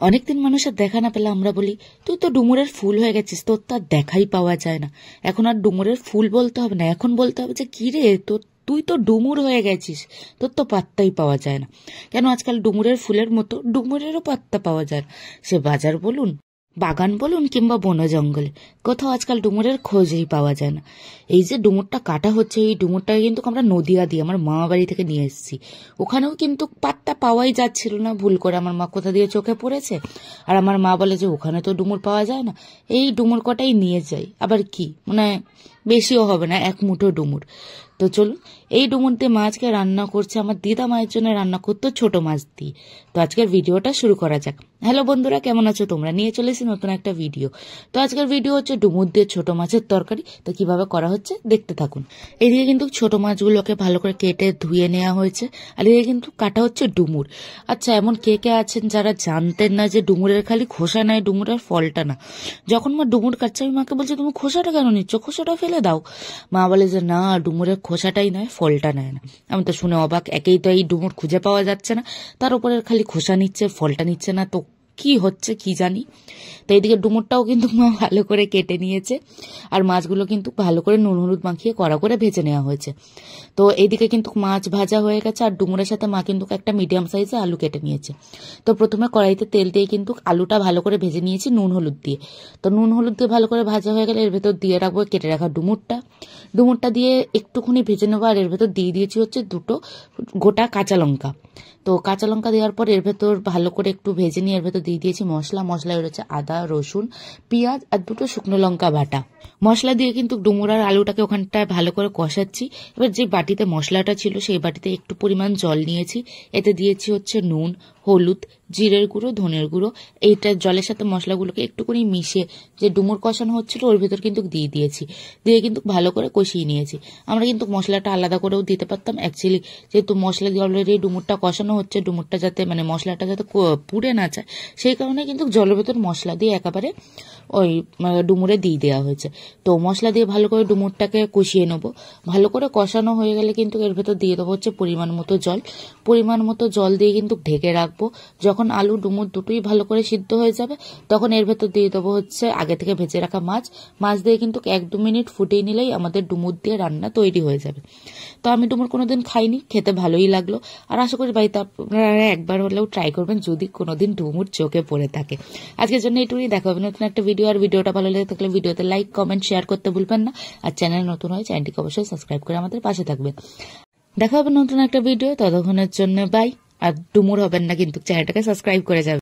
অনেকদিন মানুষের দেখা না পেলে আমরা বলি তুই তো ডুমুরের ফুল হয়ে গেছিস, তোর তো আর দেখাই পাওয়া যায় না। এখন আর ডুমুরের ফুল বলতে হবে না, এখন বলতে হবে যে কি রে তোর, তুই তো ডুমুর হয়ে গেছিস, তোর তো পাত্তাই পাওয়া যায় না। কেন আজকাল ডুমুরের ফুলের মতো ডুমুরেরও পাত্তা পাওয়া যায় না। সে বাজার বলুন, বাগান বলুন কিংবা বন জঙ্গলে, কোথাও আজকাল ডুমুরের খোঁজই পাওয়া যায় না। এই যে ডুমুরটা কাটা হচ্ছে, এই ডুমুরটাকে কিন্তু আমরা নদিয়া দিয়ে আমার মামা বাড়ি থেকে নিয়ে এসেছি। ওখানেও কিন্তু পাত্তা পাওয়াই যাচ্ছিল না, ভুল করে আমার মা কোথা দিয়ে চোখে পড়েছে। আর আমার মা বলে যে ওখানে তো ডুমুর পাওয়া যায় না, এই ডুমুর কটাই নিয়ে যাই। আবার কি মানে বেশিও হবে না, এক মুঠো ডুমুর। তো চলুন, এই ডুমুর দিয়ে মাছকে রান্না করছে আমার দিদা, মায়ের জন্য রান্না করতো ছোট মাছ দিয়ে। তো আজকের ভিডিওটা শুরু করা যাক। হ্যালো বন্ধুরা, কেমন আছো তোমরা? নিয়ে চলেছি নতুন একটা ভিডিও। তো আজকের ভিডিও হচ্ছে ডুমুর দিয়ে ছোট মাছের তরকারি। তো কিভাবে করা হচ্ছে দেখতে থাকুন। এদিকে কিন্তু ছোট মাছগুলোকে ভালো করে কেটে ধুয়ে নেওয়া হয়েছে, আর এদিকে কিন্তু কাটা হচ্ছে ডুমুর। আচ্ছা, এমন কে কে আছেন যারা জানতেন না যে ডুমুরের খালি খোসা নেয়, ডুমুরের ফলটা না? যখন মা ডুমুর কাটছে আমি মাকে বলছি তুমি খোসাটা কেন নিচ্ছ, খোসাটা ফেলে দাও। মা বলে যে না, ডুমুরের খোসাটাই নয়, ফলটা নেয় না। আমি তো শুনে অবাক, একেই তো এই ডুমুর খুঁজে পাওয়া যাচ্ছে না, তার উপরে খালি খোসা নিচ্ছে, ফলটা নিচ্ছে না, তো কি হচ্ছে কি জানি। তো এইদিকে ডুমুরটাও কিন্তু মা ভালো করে কেটে নিয়েছে, আর মাছগুলো কিন্তু ভালো করে নুন হলুদ মাখিয়ে কড়া করে ভেজে নেওয়া হয়েছে। তো এইদিকে কিন্তু মাছ ভাজা হয়ে গেছে, আর ডুমুরের সাথে মা কিন্তু একটা মিডিয়াম সাইজে আলু কেটে নিয়েছে। তো প্রথমে কড়াইতে তেল দিয়ে কিন্তু আলুটা ভালো করে ভেজে নিয়েছি নুন হলুদ দিয়ে। তো নুন হলুদ দিয়ে ভালো করে ভাজা হয়ে গেলে এর ভেতর দিয়ে রাখবো কেটে রাখা ডুমুরটা দিয়ে একটুখানি ভেজে নেবো। আর এর ভেতর দিয়ে দিয়েছি হচ্ছে দুটো গোটা কাঁচা লঙ্কা। তো কাঁচা লঙ্কা দেওয়ার পর এর ভেতর ভালো করে একটু ভেজে নিয়ে এর ভেতর দিয়ে দিয়েছি মশলা রয়েছে আদা রসুন পেঁয়াজ আর দুটো শুকনো লঙ্কা বাটা। মশলা দিয়ে কিন্তু ডুমুর আর আলুটাকে ওখানটায় ভালো করে কষাচ্ছি। এবার যে বাটিতে মশলাটা ছিল সেই বাটিতে একটু পরিমাণ জল নিয়েছি, এতে দিয়েছি হচ্ছে নুন হলুদ জিরের গুঁড়ো ধনের গুঁড়ো। এইটা জলের সাথে মশলাগুলোকে একটুখানি মিশিয়ে যে ডুমুর কষানো হচ্ছিল ওর ভেতর কিন্তু দিয়ে কিন্তু ভালো করে কষিয়ে নিয়েছি। আমরা কিন্তু মশলাটা আলাদা করেও দিতে পারতাম, অ্যাকচুয়ালি যেহেতু মশলা দিয়ে অলরেডি ডুমুরটা কষানো হচ্ছে, ডুমুরটা যাতে মানে মশলাটা যাতে পুড়ে না যায় সেই কারণে কিন্তু জলের ভেতর মশলা দিয়ে একেবারে ওই ডুমুরে দিয়ে দেওয়া হয়েছে। তো মশলা দিয়ে ভালো করে ডুমুরটাকে কষিয়ে নেবো। ভালো করে কষানো হয়ে গেলে কিন্তু এর ভেতর দিয়ে দেবো হচ্ছে পরিমাণ মতো জল দিয়ে কিন্তু ঢেকে রাখবো। যখন আলু ডুমুর দুটোই ভালো করে সিদ্ধ হয়ে যাবে তখন এর ভেতর দিয়ে দেবো হচ্ছে আগে থেকে ভেজে রাখা মাছ দিয়ে কিন্তু 1-2 মিনিট ফুটিয়ে নিলেই আমাদের ডুমুর দিয়ে রান্না তৈরি হয়ে যাবে। তো আমি ডুমুর কোনোদিন খাইনি, খেতে ভালোই লাগলো, আর আশা করি বাড়িতে আপনারা একবার হলেও ট্রাই করবেন যদি কোনোদিন ডুমুর চোখে পড়ে থাকে। আজকের জন্য এটুকুই, দেখা হবে নতুন একটা ভিডিও। আর ভিডিওটা ভালো লেগে থাকলে ভিডিওতে লাইক কমেন্ট শেয়ার করতে ভুলবেন না, আর চ্যানেল নতুন হয় চ্যানেলটিকে অবশ্যই সাবস্ক্রাইব করে আমাদের পাশে থাকবেন। দেখা হবে নতুন একটা ভিডিও, ততক্ষণের জন্য বাই। আর ডুমুর হবেন না কিন্তু, চ্যানেলটাকে সাবস্ক্রাইব করে যাবেন।